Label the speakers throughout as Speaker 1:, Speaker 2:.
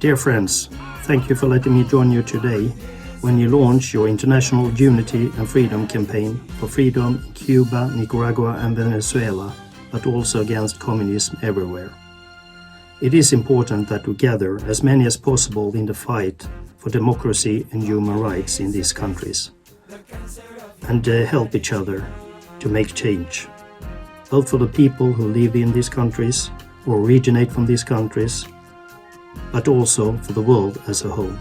Speaker 1: Dear friends, thank you for letting me join you today when you launch your International Unity and Freedom campaign for freedom in Cuba, Nicaragua and Venezuela, but also against communism everywhere. It is important that we gather as many as possible in the fight for democracy and human rights in these countries, and help each other to make change, both for the people who live in these countries or originate from these countries, but also for the world as a whole.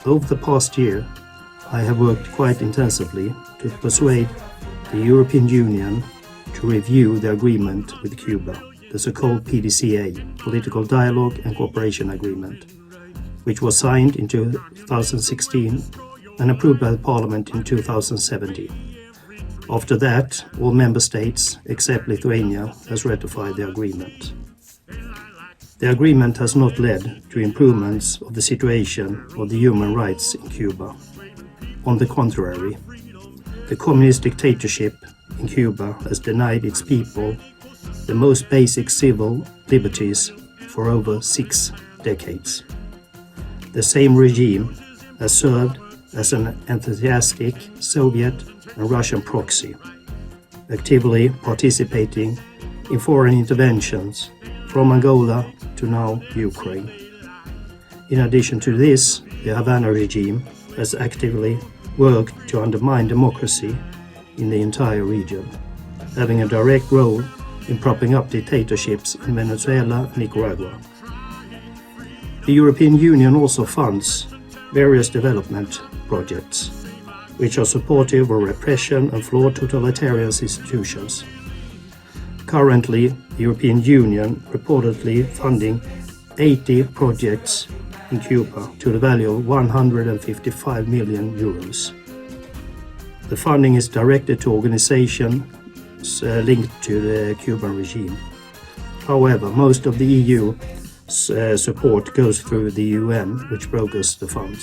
Speaker 1: Over the past year, I have worked quite intensively to persuade the European Union to review the agreement with Cuba, the so-called PDCA, Political Dialogue and Cooperation Agreement, which was signed in 2016 and approved by the Parliament in 2017. After that, all member states, except Lithuania, has ratified the agreement. The agreement has not led to improvements of the situation of the human rights in Cuba. On the contrary, the communist dictatorship in Cuba has denied its people the most basic civil liberties for over 6 decades. The same regime has served as an enthusiastic Soviet and Russian proxy, actively participating in foreign interventions from Angola to now Ukraine. In addition to this, the Havana regime has actively worked to undermine democracy in the entire region, having a direct role in propping up dictatorships in Venezuela and Nicaragua. The European Union also funds various development projects, which are supportive of repression and flawed totalitarian institutions. Currently, the European Union reportedly funding 80 projects in Cuba to the value of 155 million euros. The funding is directed to organizations linked to the Cuban regime. However, most of the EU support goes through the UN, which brokers the funds.